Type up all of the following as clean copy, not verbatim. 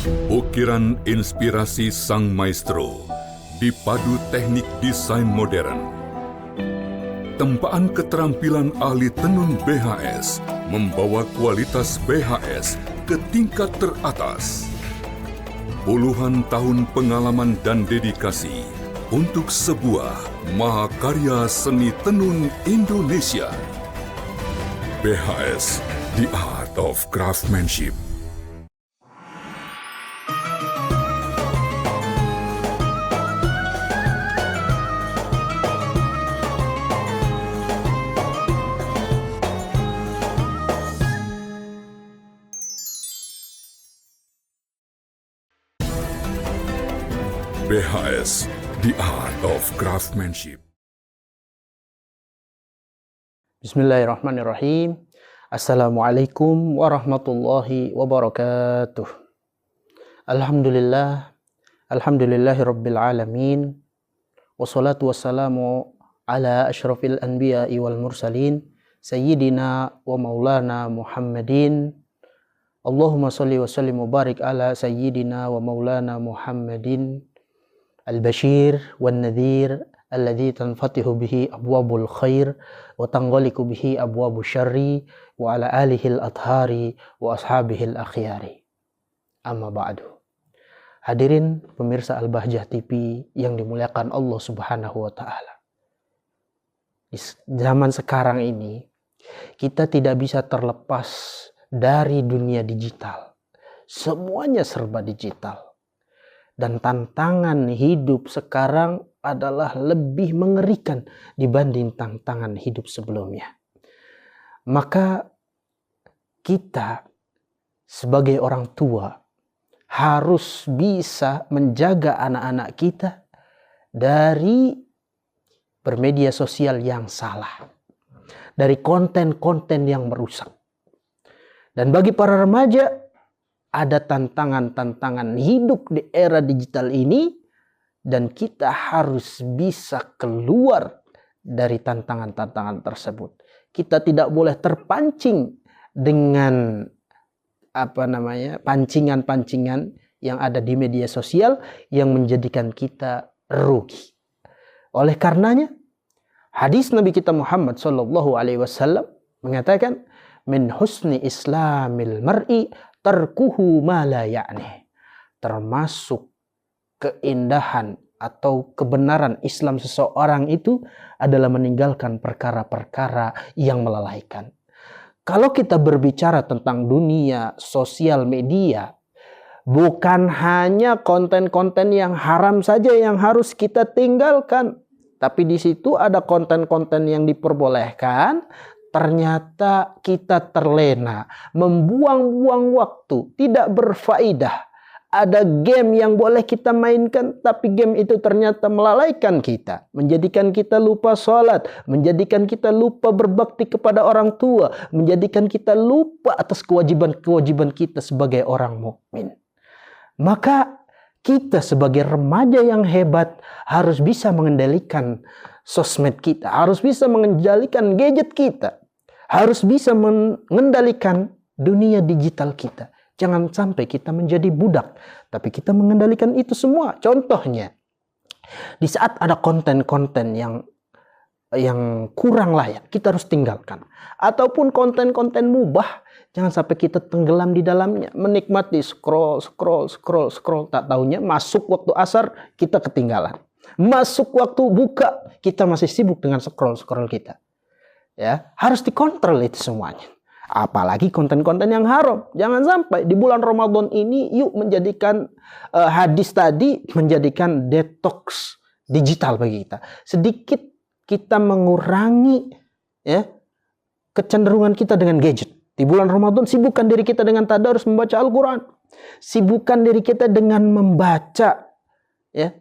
Ukiran inspirasi sang maestro dipadu teknik desain modern. Tempaan keterampilan ahli tenun BHS membawa kualitas BHS ke tingkat teratas. Puluhan tahun pengalaman dan dedikasi untuk sebuah mahakarya seni tenun Indonesia. BHS, The Art of Craftsmanship. BHS, The Art of Craftsmanship. Bismillahirrahmanirrahim. Assalamualaikum warahmatullahi wabarakatuh. Alhamdulillahi rabbil alamin. Wassalatu wassalamu ala asyrafil anbiya'i wal mursalin. Sayyidina wa maulana Muhammadin. Allahumma salli wa sallim wa barik ala sayyidina wa maulana Muhammadin. Al-Bashir wan-Nadhir alladhi tanfatihu bihi abwabul khair wa tanghaliku bihi abwabul syarri wa ala alihi al-athhari wa ashabihi al-akhyari. Amma ba'du. Hadirin pemirsa Al-Bahjah TV yang dimuliakan Allah Subhanahu wa taala. Di zaman sekarang ini kita tidak bisa terlepas dari dunia digital. Semuanya serba digital. Dan tantangan hidup sekarang adalah lebih mengerikan dibanding tantangan hidup sebelumnya. Maka kita sebagai orang tua harus bisa menjaga anak-anak kita dari bermedia sosial yang salah. Dari konten-konten yang merusak. Dan bagi para remaja, ada tantangan-tantangan hidup di era digital ini dan kita harus bisa keluar dari tantangan-tantangan tersebut. Kita tidak boleh terpancing dengan pancingan-pancingan yang ada di media sosial yang menjadikan kita rugi. Oleh karenanya, hadis Nabi kita Muhammad SAW mengatakan, min husni islamil mar'i tarkuhu ma la ya'nih. Termasuk keindahan atau kebenaran Islam seseorang itu adalah meninggalkan perkara-perkara yang melalaikan. Kalau kita berbicara tentang dunia sosial media, bukan hanya konten-konten yang haram saja yang harus kita tinggalkan, tapi di situ ada konten-konten yang diperbolehkan. Ternyata kita terlena, membuang-buang waktu, tidak berfaedah. Ada game yang boleh kita mainkan, tapi game itu ternyata melalaikan kita. Menjadikan kita lupa sholat, menjadikan kita lupa berbakti kepada orang tua, menjadikan kita lupa atas kewajiban-kewajiban kita sebagai orang mukmin. Maka kita sebagai remaja yang hebat harus bisa mengendalikan sosmed kita, harus bisa mengendalikan gadget kita. Harus bisa mengendalikan dunia digital kita. Jangan sampai kita menjadi budak. Tapi kita mengendalikan itu semua. Contohnya, di saat ada konten-konten yang kurang layak, kita harus tinggalkan. Ataupun konten-konten mubah, jangan sampai kita tenggelam di dalamnya. Menikmati scroll. Tak taunya masuk waktu asar, kita ketinggalan. Masuk waktu buka, kita masih sibuk dengan scroll kita. Ya, harus dikontrol itu semuanya. Apalagi konten-konten yang haram. Jangan sampai di bulan Ramadan ini yuk menjadikan hadis tadi menjadikan detox digital bagi kita. Sedikit kita mengurangi kecenderungan kita dengan gadget. Di bulan Ramadan sibukkan diri kita dengan tadarus membaca Al-Quran. Sibukkan diri kita dengan membaca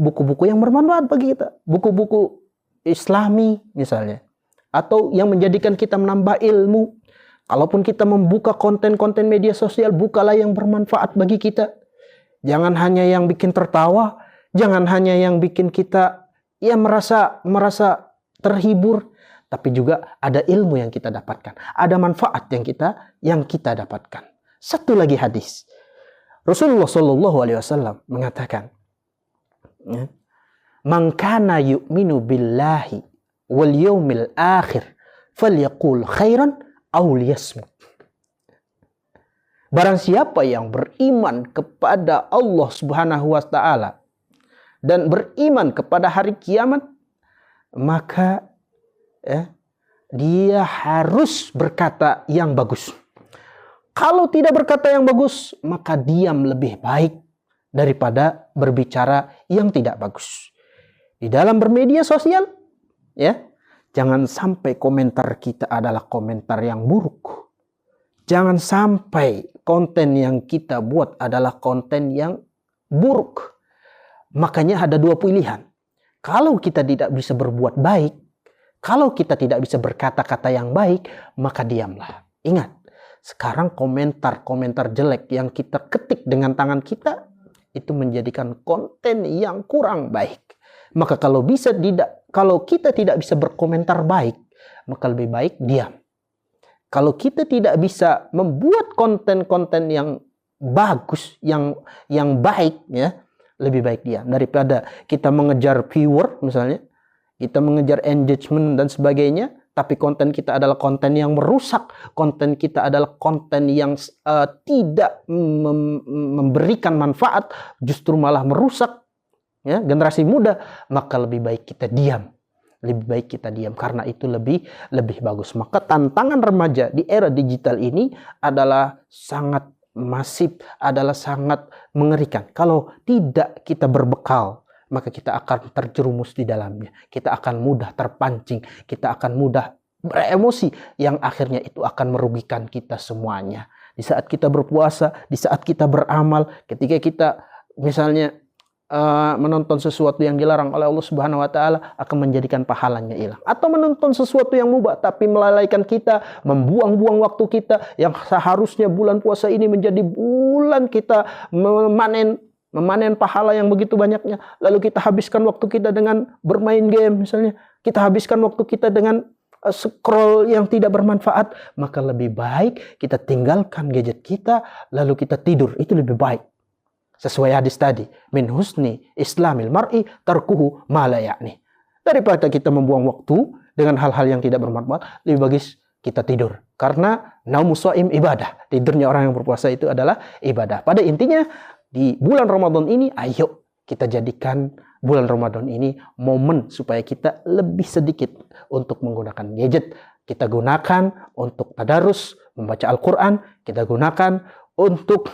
buku-buku yang bermanfaat bagi kita. Buku-buku Islami misalnya. Atau yang menjadikan kita menambah ilmu. Kalaupun kita membuka konten-konten media sosial, bukalah yang bermanfaat bagi kita. Jangan hanya yang bikin tertawa, jangan hanya yang bikin kita merasa terhibur, tapi juga ada ilmu yang kita dapatkan, ada manfaat yang kita dapatkan. Satu lagi hadis. Rasulullah Shallallahu Alaihi Wasallam mengatakan, "Man kana yu'minu billahi wal yaumil akhir, falyaqul khairan aw liyasmut." Barang siapa yang beriman kepada Allah Subhanahu wa taala dan beriman kepada hari kiamat, maka dia harus berkata yang bagus. Kalau tidak berkata yang bagus, maka diam lebih baik daripada berbicara yang tidak bagus. Di dalam bermedia sosial, jangan sampai komentar kita adalah komentar yang buruk. Jangan sampai konten yang kita buat adalah konten yang buruk. Makanya ada dua pilihan. Kalau kita tidak bisa berbuat baik, kalau kita tidak bisa berkata-kata yang baik, maka diamlah. Ingat, sekarang komentar-komentar jelek yang kita ketik dengan tangan kita, itu menjadikan konten yang kurang baik. Maka kalau kita tidak bisa berkomentar baik, maka lebih baik diam. Kalau kita tidak bisa membuat konten-konten yang bagus, yang baik, lebih baik diam daripada kita mengejar viewer misalnya, kita mengejar engagement dan sebagainya, tapi konten kita adalah konten yang merusak, konten kita adalah konten yang tidak memberikan manfaat, justru malah merusak generasi muda, maka lebih baik kita diam. Lebih baik kita diam karena itu lebih bagus. Maka tantangan remaja di era digital ini adalah sangat masif, adalah sangat mengerikan. Kalau tidak kita berbekal, maka kita akan terjerumus di dalamnya. Kita akan mudah terpancing, kita akan mudah beremosi yang akhirnya itu akan merugikan kita semuanya. Di saat kita berpuasa, di saat kita beramal, ketika kita misalnya menonton sesuatu yang dilarang oleh Allah Subhanahu wa taala, akan menjadikan pahalanya hilang. Atau menonton sesuatu yang mubah tapi melalaikan kita, membuang-buang waktu kita yang seharusnya bulan puasa ini menjadi bulan kita memanen pahala yang begitu banyaknya, lalu kita habiskan waktu kita dengan bermain game misalnya, kita habiskan waktu kita dengan scroll yang tidak bermanfaat, maka lebih baik kita tinggalkan gadget kita lalu kita tidur, itu lebih baik. Sesuai hadis tadi, min husni islamil mar'i tarkuhu ma la ya'ni. Daripada kita membuang waktu dengan hal-hal yang tidak bermanfaat, lebih bagus kita tidur. Karena naumus shaim ibadah. Tidurnya orang yang berpuasa itu adalah ibadah. Pada intinya, di bulan Ramadan ini, ayo kita jadikan bulan Ramadan ini momen supaya kita lebih sedikit untuk menggunakan gadget. Kita gunakan untuk tadarus, membaca Al-Quran. Kita gunakan untuk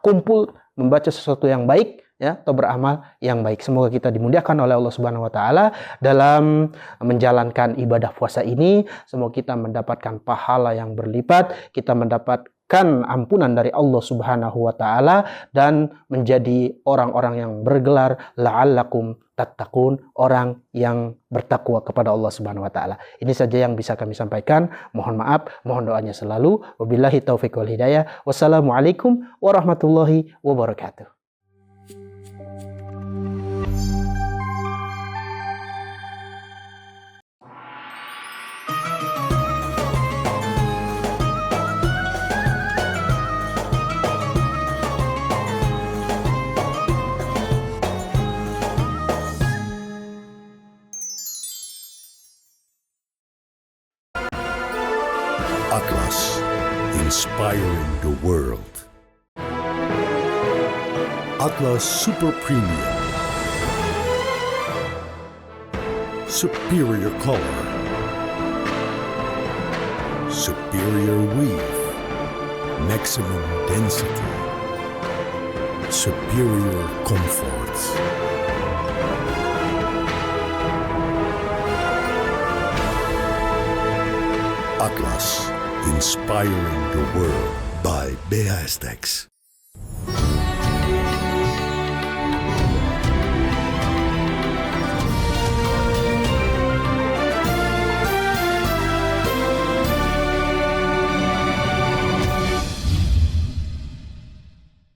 kumpul, membaca sesuatu yang baik, atau beramal yang baik. Semoga kita dimuliakan oleh Allah Subhanahu wa taala dalam menjalankan ibadah puasa ini. Semoga kita mendapatkan pahala yang berlipat, kita mendapatkan ampunan dari Allah Subhanahu wa taala dan menjadi orang-orang yang bergelar la'allakum tattaqun, orang yang bertakwa kepada Allah Subhanahu wa taala. Ini saja yang bisa kami sampaikan. Mohon maaf, mohon doanya selalu. Wabillahi taufiq wal hidayah. Wassalamualaikum warahmatullahi wabarakatuh. Atlas, inspiring the world. Atlas Super Premium. Superior color. Superior weave. Maximum density. Superior comfort. Atlas, inspiring the world by BASTEX.